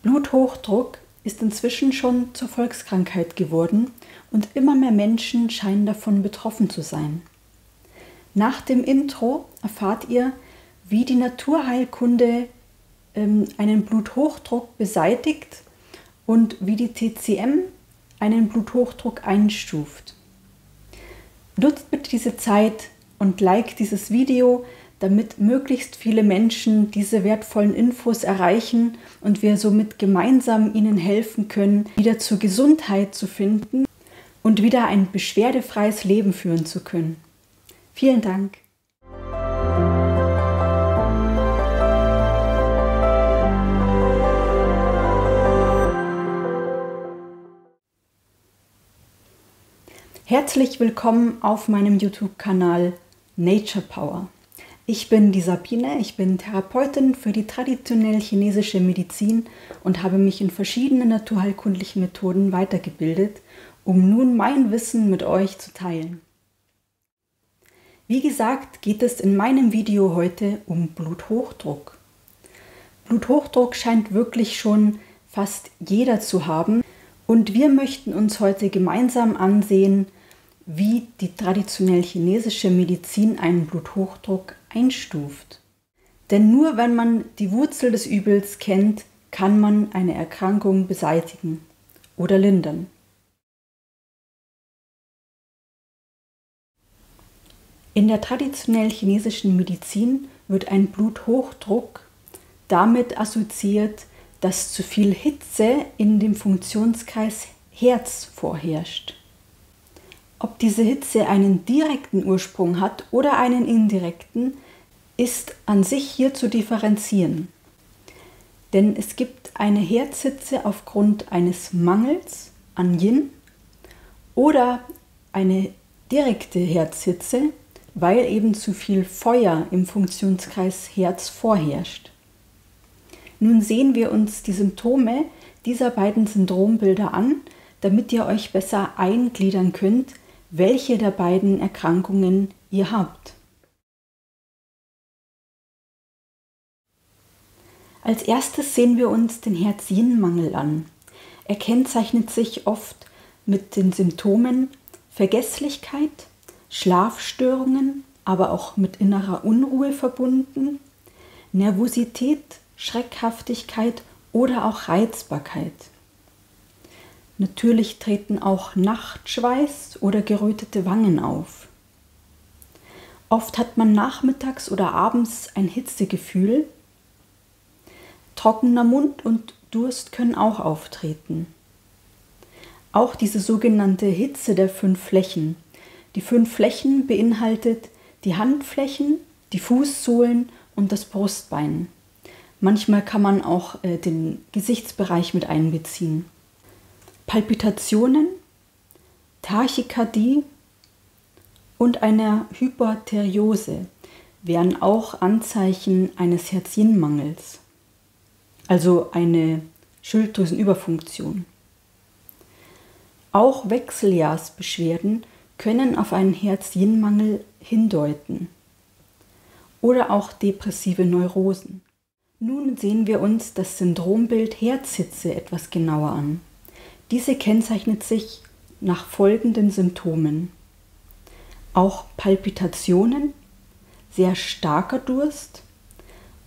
Bluthochdruck ist inzwischen schon zur Volkskrankheit geworden und immer mehr Menschen scheinen davon betroffen zu sein. Nach dem Intro erfahrt ihr, wie die Naturheilkunde einen Bluthochdruck beseitigt und wie die TCM einen Bluthochdruck einstuft. Nutzt bitte diese Zeit und liked dieses Video, damit möglichst viele Menschen diese wertvollen Infos erreichen und wir somit gemeinsam ihnen helfen können, wieder zur Gesundheit zu finden und wieder ein beschwerdefreies Leben führen zu können. Vielen Dank! Herzlich willkommen auf meinem YouTube-Kanal Nature Power. Ich bin die Sabine, ich bin Therapeutin für die traditionell chinesische Medizin und habe mich in verschiedenen naturheilkundlichen Methoden weitergebildet, um nun mein Wissen mit euch zu teilen. Wie gesagt, geht es in meinem Video heute um Bluthochdruck. Bluthochdruck scheint wirklich schon fast jeder zu haben und wir möchten uns heute gemeinsam ansehen, wie die traditionell chinesische Medizin einen Bluthochdruck einstuft. Denn nur wenn man die Wurzel des Übels kennt, kann man eine Erkrankung beseitigen oder lindern. In der traditionell chinesischen Medizin wird ein Bluthochdruck damit assoziiert, dass zu viel Hitze in dem Funktionskreis Herz vorherrscht. Ob diese Hitze einen direkten Ursprung hat oder einen indirekten, ist an sich hier zu differenzieren. Denn es gibt eine Herzhitze aufgrund eines Mangels an Yin oder eine direkte Herzhitze, weil eben zu viel Feuer im Funktionskreis Herz vorherrscht. Nun sehen wir uns die Symptome dieser beiden Syndrombilder an, damit ihr euch besser eingliedern könnt, welche der beiden Erkrankungen ihr habt. Als erstes sehen wir uns den Herz-Yin-Mangel an. Er kennzeichnet sich oft mit den Symptomen Vergesslichkeit, Schlafstörungen, aber auch mit innerer Unruhe verbunden, Nervosität, Schreckhaftigkeit oder auch Reizbarkeit. Natürlich treten auch Nachtschweiß oder gerötete Wangen auf. Oft hat man nachmittags oder abends ein Hitzegefühl. Trockener Mund und Durst können auch auftreten. Auch diese sogenannte Hitze der 5 Flächen. Die 5 Flächen beinhaltet die Handflächen, die Fußsohlen und das Brustbein. Manchmal kann man auch den Gesichtsbereich mit einbeziehen. Palpitationen, Tachykardie und eine Hyperthyreose wären auch Anzeichen eines Herz-Yin-Mangels, also eine Schilddrüsenüberfunktion. Auch Wechseljahrsbeschwerden können auf einen Herz-Yin-Mangel hindeuten oder auch depressive Neurosen. Nun sehen wir uns das Syndrombild Herzhitze etwas genauer an. Diese kennzeichnet sich nach folgenden Symptomen. Auch Palpitationen, sehr starker Durst,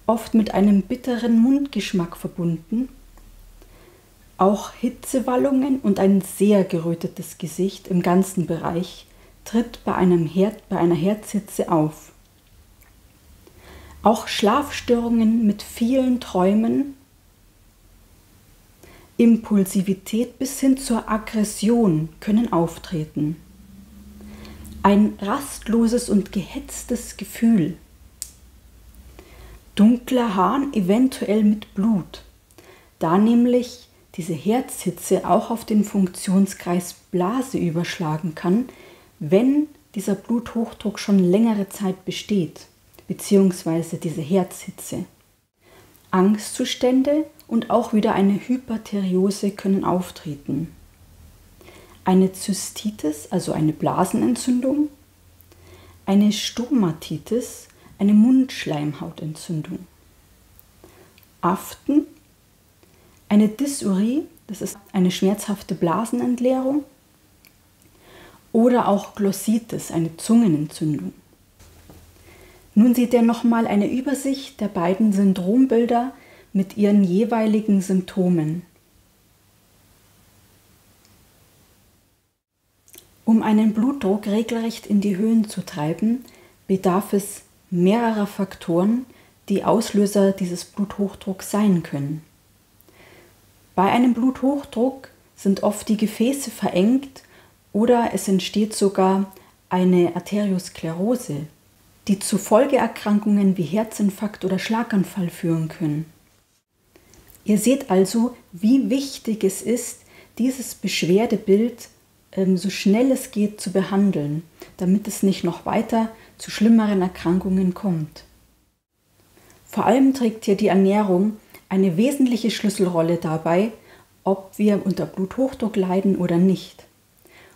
oft mit einem bitteren Mundgeschmack verbunden, auch Hitzewallungen und ein sehr gerötetes Gesicht im ganzen Bereich tritt bei einer Herzhitze auf. Auch Schlafstörungen mit vielen Träumen, Impulsivität bis hin zur Aggression können auftreten. Ein rastloses und gehetztes Gefühl. Dunkler Harn, eventuell mit Blut, da nämlich diese Herzhitze auch auf den Funktionskreis Blase überschlagen kann, wenn dieser Bluthochdruck schon längere Zeit besteht, beziehungsweise diese Herzhitze. Angstzustände und auch wieder eine Hyperthyreose können auftreten. Eine Zystitis, also eine Blasenentzündung, eine Stomatitis, eine Mundschleimhautentzündung, Aften, eine Dysurie, das ist eine schmerzhafte Blasenentleerung, oder auch Glossitis, eine Zungenentzündung. Nun seht ihr nochmal eine Übersicht der beiden Syndrombilder mit ihren jeweiligen Symptomen. Um einen Blutdruck regelrecht in die Höhen zu treiben, bedarf es mehrerer Faktoren, die Auslöser dieses Bluthochdrucks sein können. Bei einem Bluthochdruck sind oft die Gefäße verengt oder es entsteht sogar eine Arteriosklerose, die zu Folgeerkrankungen wie Herzinfarkt oder Schlaganfall führen können. Ihr seht also, wie wichtig es ist, dieses Beschwerdebild so schnell es geht zu behandeln, damit es nicht noch weiter zu schlimmeren Erkrankungen kommt. Vor allem trägt hier die Ernährung eine wesentliche Schlüsselrolle dabei, ob wir unter Bluthochdruck leiden oder nicht.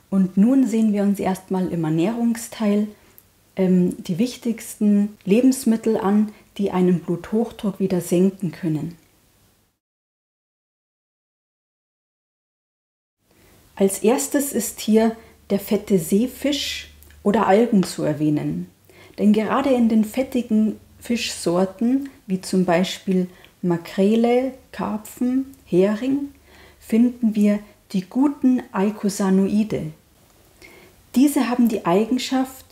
Und nun sehen wir uns erstmal im Ernährungsteil die wichtigsten Lebensmittel an, die einen Bluthochdruck wieder senken können. Als erstes ist hier der fette Seefisch oder Algen zu erwähnen. Denn gerade in den fettigen Fischsorten, wie zum Beispiel Makrele, Karpfen, Hering, finden wir die guten Eicosanoide. Diese haben die Eigenschaft,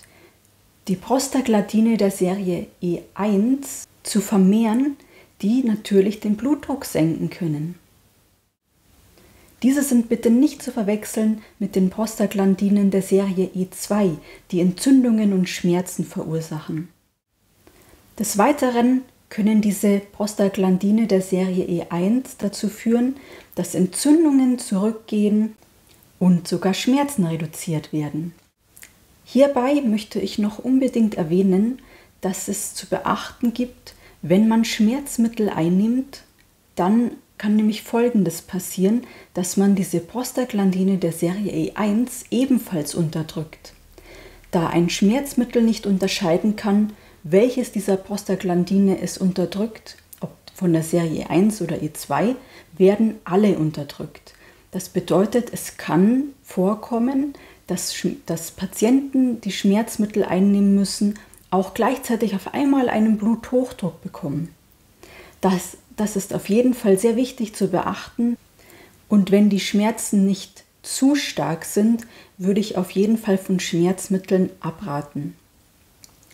die Prostaglandine der Serie E1 zu vermehren, die natürlich den Blutdruck senken können. Diese sind bitte nicht zu verwechseln mit den Prostaglandinen der Serie E2, die Entzündungen und Schmerzen verursachen. Des Weiteren können diese Prostaglandine der Serie E1 dazu führen, dass Entzündungen zurückgehen und sogar Schmerzen reduziert werden. Hierbei möchte ich noch unbedingt erwähnen, dass es zu beachten gibt, wenn man Schmerzmittel einnimmt, dann kann nämlich Folgendes passieren, dass man diese Prostaglandine der Serie E1 ebenfalls unterdrückt. Da ein Schmerzmittel nicht unterscheiden kann, welches dieser Prostaglandine es unterdrückt, ob von der Serie E1 oder E2, werden alle unterdrückt. Das bedeutet, es kann vorkommen, dass Patienten, die Schmerzmittel einnehmen müssen, auch gleichzeitig auf einmal einen Bluthochdruck bekommen. Das ist auf jeden Fall sehr wichtig zu beachten. Und wenn die Schmerzen nicht zu stark sind, würde ich auf jeden Fall von Schmerzmitteln abraten.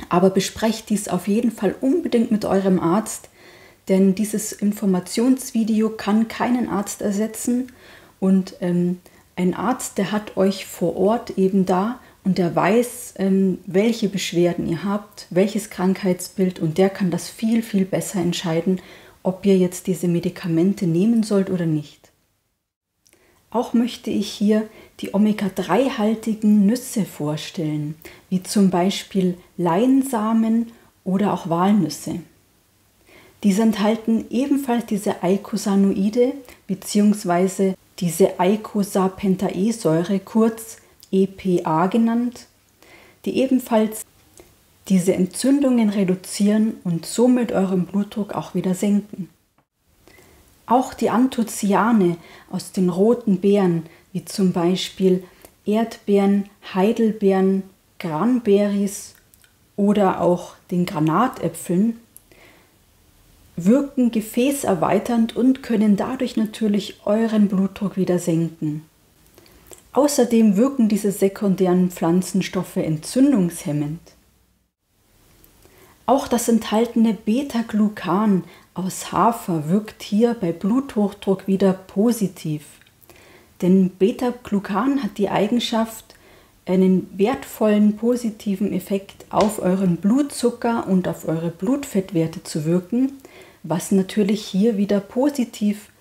Aber besprecht dies auf jeden Fall unbedingt mit eurem Arzt, denn dieses Informationsvideo kann keinen Arzt ersetzen. Und ein Arzt, der hat euch vor Ort eben da und der weiß, welche Beschwerden ihr habt, welches Krankheitsbild, und der kann das viel, viel besser entscheiden, ob ihr jetzt diese Medikamente nehmen sollt oder nicht. Auch möchte ich hier die Omega-3-haltigen Nüsse vorstellen, wie zum Beispiel Leinsamen oder auch Walnüsse. Diese enthalten ebenfalls diese Eicosanoide bzw. diese Eicosapentaesäure, kurz EPA genannt, die ebenfalls diese Entzündungen reduzieren und somit euren Blutdruck auch wieder senken. Auch die Anthocyane aus den roten Beeren, wie zum Beispiel Erdbeeren, Heidelbeeren, Cranberries oder auch den Granatäpfeln, wirken gefäßerweiternd und können dadurch natürlich euren Blutdruck wieder senken. Außerdem wirken diese sekundären Pflanzenstoffe entzündungshemmend. Auch das enthaltene Beta-Glucan aus Hafer wirkt hier bei Bluthochdruck wieder positiv. Denn Beta-Glucan hat die Eigenschaft, einen wertvollen positiven Effekt auf euren Blutzucker und auf eure Blutfettwerte zu wirken, was natürlich hier wieder positiv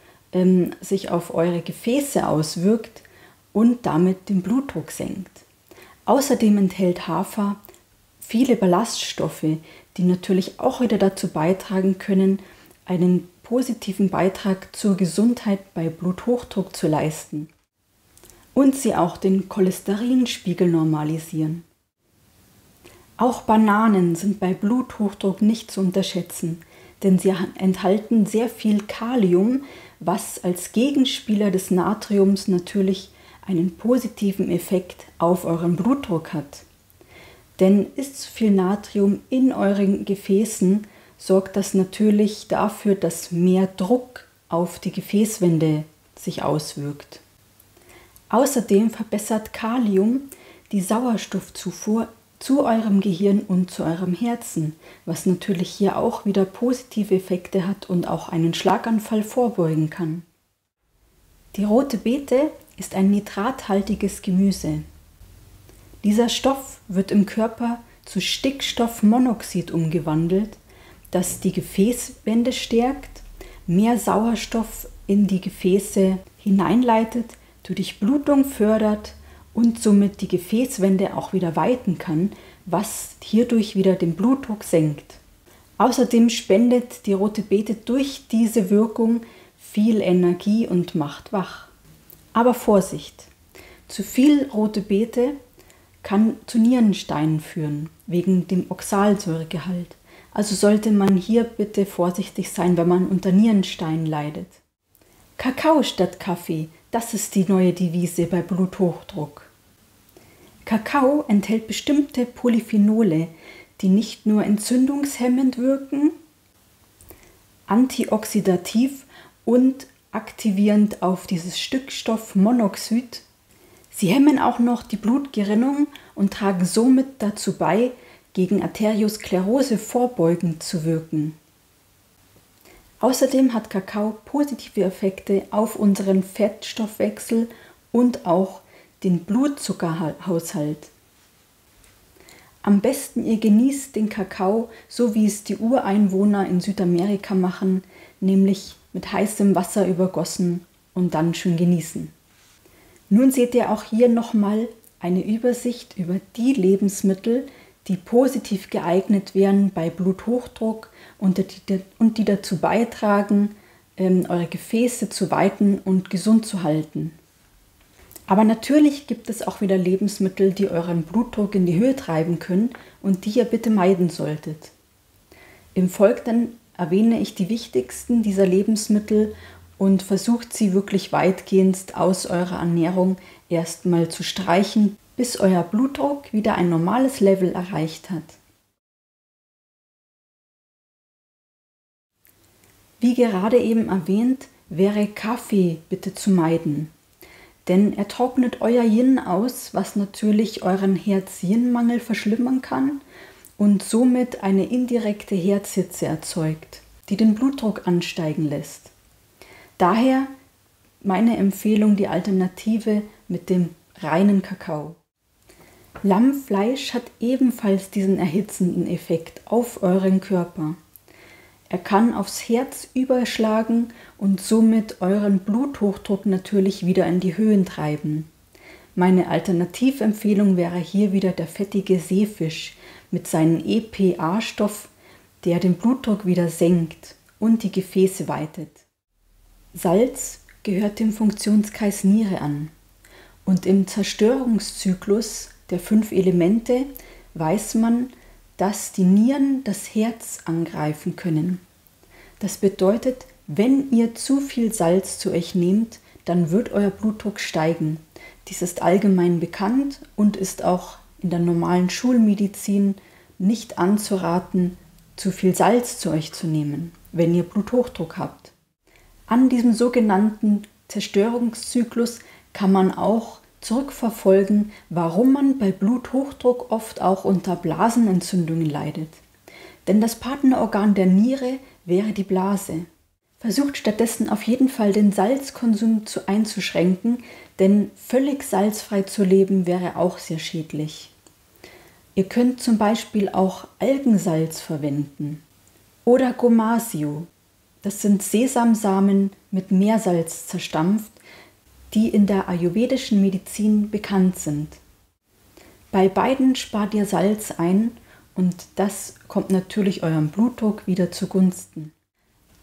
sich auf eure Gefäße auswirkt und damit den Blutdruck senkt. Außerdem enthält Hafer viele Ballaststoffe, die natürlich auch wieder dazu beitragen können, einen positiven Beitrag zur Gesundheit bei Bluthochdruck zu leisten und sie auch den Cholesterinspiegel normalisieren. Auch Bananen sind bei Bluthochdruck nicht zu unterschätzen, denn sie enthalten sehr viel Kalium, was als Gegenspieler des Natriums natürlich einen positiven Effekt auf euren Blutdruck hat. Denn ist zu viel Natrium in euren Gefäßen, sorgt das natürlich dafür, dass mehr Druck auf die Gefäßwände sich auswirkt. Außerdem verbessert Kalium die Sauerstoffzufuhr zu eurem Gehirn und zu eurem Herzen, was natürlich hier auch wieder positive Effekte hat und auch einen Schlaganfall vorbeugen kann. Die rote Beete ist ein nitrathaltiges Gemüse. Dieser Stoff wird im Körper zu Stickstoffmonoxid umgewandelt, das die Gefäßwände stärkt, mehr Sauerstoff in die Gefäße hineinleitet, die Durchblutung fördert und somit die Gefäßwände auch wieder weiten kann, was hierdurch wieder den Blutdruck senkt. Außerdem spendet die rote Beete durch diese Wirkung viel Energie und macht wach. Aber Vorsicht! Zu viel rote Beete kann zu Nierensteinen führen, wegen dem Oxalsäuregehalt. Also sollte man hier bitte vorsichtig sein, wenn man unter Nierensteinen leidet. Kakao statt Kaffee, das ist die neue Devise bei Bluthochdruck. Kakao enthält bestimmte Polyphenole, die nicht nur entzündungshemmend wirken, antioxidativ und aktivierend auf dieses Stickstoffmonoxid. Sie hemmen auch noch die Blutgerinnung und tragen somit dazu bei, gegen Arteriosklerose vorbeugend zu wirken. Außerdem hat Kakao positive Effekte auf unseren Fettstoffwechsel und auch den Blutzuckerhaushalt. Am besten ihr genießt den Kakao, so wie es die Ureinwohner in Südamerika machen, nämlich mit heißem Wasser übergossen und dann schön genießen. Nun seht ihr auch hier nochmal eine Übersicht über die Lebensmittel, die positiv geeignet wären bei Bluthochdruck und die dazu beitragen, eure Gefäße zu weiten und gesund zu halten. Aber natürlich gibt es auch wieder Lebensmittel, die euren Blutdruck in die Höhe treiben können und die ihr bitte meiden solltet. Im Folgenden erwähne ich die wichtigsten dieser Lebensmittel und versucht sie wirklich weitgehend aus eurer Ernährung erstmal zu streichen, bis euer Blutdruck wieder ein normales Level erreicht hat. Wie gerade eben erwähnt, wäre Kaffee bitte zu meiden, denn er trocknet euer Yin aus, was natürlich euren Herz-Yin-Mangel verschlimmern kann und somit eine indirekte Herzhitze erzeugt, die den Blutdruck ansteigen lässt. Daher meine Empfehlung, die Alternative mit dem reinen Kakao. Lammfleisch hat ebenfalls diesen erhitzenden Effekt auf euren Körper. Er kann aufs Herz überschlagen und somit euren Bluthochdruck natürlich wieder in die Höhen treiben. Meine Alternativempfehlung wäre hier wieder der fettige Seefisch mit seinem EPA-Stoff, der den Blutdruck wieder senkt und die Gefäße weitet. Salz gehört dem Funktionskreis Niere an und im Zerstörungszyklus der 5 Elemente weiß man, dass die Nieren das Herz angreifen können. Das bedeutet, wenn ihr zu viel Salz zu euch nehmt, dann wird euer Blutdruck steigen. Dies ist allgemein bekannt und ist auch in der normalen Schulmedizin nicht anzuraten, zu viel Salz zu euch zu nehmen, wenn ihr Bluthochdruck habt. An diesem sogenannten Zerstörungszyklus kann man auch zurückverfolgen, warum man bei Bluthochdruck oft auch unter Blasenentzündungen leidet. Denn das Partnerorgan der Niere wäre die Blase. Versucht stattdessen auf jeden Fall den Salzkonsum einzuschränken, denn völlig salzfrei zu leben wäre auch sehr schädlich. Ihr könnt zum Beispiel auch Algensalz verwenden oder Gomasio. Das sind Sesamsamen mit Meersalz zerstampft, die in der ayurvedischen Medizin bekannt sind. Bei beiden spart ihr Salz ein und das kommt natürlich eurem Blutdruck wieder zugunsten.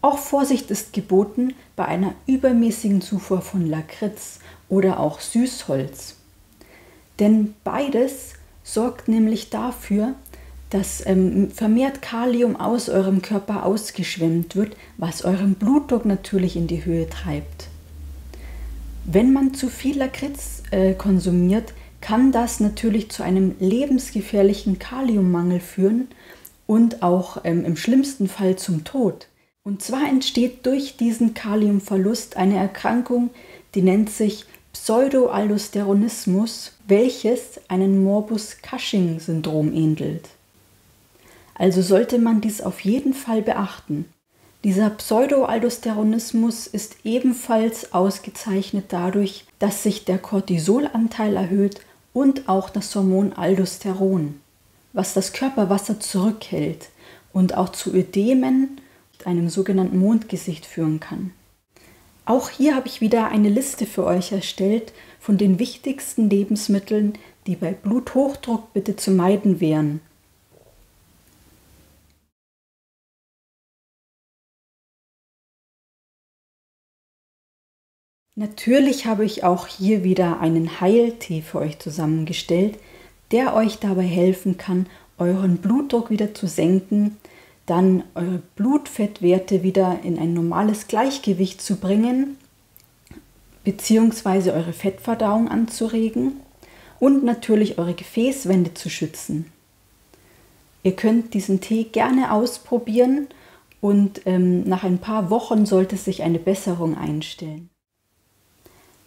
Auch Vorsicht ist geboten bei einer übermäßigen Zufuhr von Lakritz oder auch Süßholz. Denn beides sorgt nämlich dafür, dass vermehrt Kalium aus eurem Körper ausgeschwemmt wird, was euren Blutdruck natürlich in die Höhe treibt. Wenn man zu viel Lakritz konsumiert, kann das natürlich zu einem lebensgefährlichen Kaliummangel führen und auch im schlimmsten Fall zum Tod. Und zwar entsteht durch diesen Kaliumverlust eine Erkrankung, die nennt sich Pseudoaldosteronismus, welches einem Morbus-Cushing-Syndrom ähnelt. Also sollte man dies auf jeden Fall beachten. Dieser Pseudoaldosteronismus ist ebenfalls ausgezeichnet dadurch, dass sich der Cortisolanteil erhöht und auch das Hormon Aldosteron, was das Körperwasser zurückhält und auch zu Ödemen, einem sogenannten Mondgesicht, führen kann. Auch hier habe ich wieder eine Liste für euch erstellt von den wichtigsten Lebensmitteln, die bei Bluthochdruck bitte zu meiden wären. Natürlich habe ich auch hier wieder einen Heiltee für euch zusammengestellt, der euch dabei helfen kann, euren Blutdruck wieder zu senken, dann eure Blutfettwerte wieder in ein normales Gleichgewicht zu bringen, beziehungsweise eure Fettverdauung anzuregen und natürlich eure Gefäßwände zu schützen. Ihr könnt diesen Tee gerne ausprobieren und nach ein paar Wochen sollte sich eine Besserung einstellen.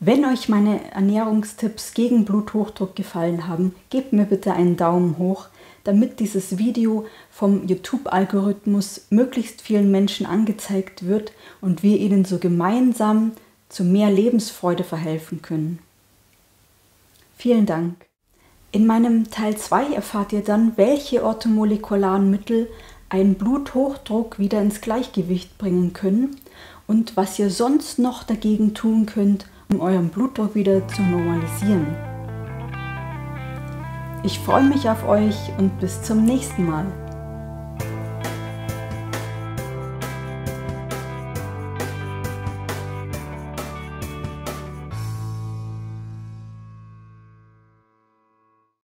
Wenn euch meine Ernährungstipps gegen Bluthochdruck gefallen haben, gebt mir bitte einen Daumen hoch, damit dieses Video vom YouTube-Algorithmus möglichst vielen Menschen angezeigt wird und wir ihnen so gemeinsam zu mehr Lebensfreude verhelfen können. Vielen Dank. In meinem Teil 2 erfahrt ihr dann, welche orthomolekularen Mittel einen Bluthochdruck wieder ins Gleichgewicht bringen können und was ihr sonst noch dagegen tun könnt, um euren Blutdruck wieder zu normalisieren. Ich freue mich auf euch und bis zum nächsten Mal.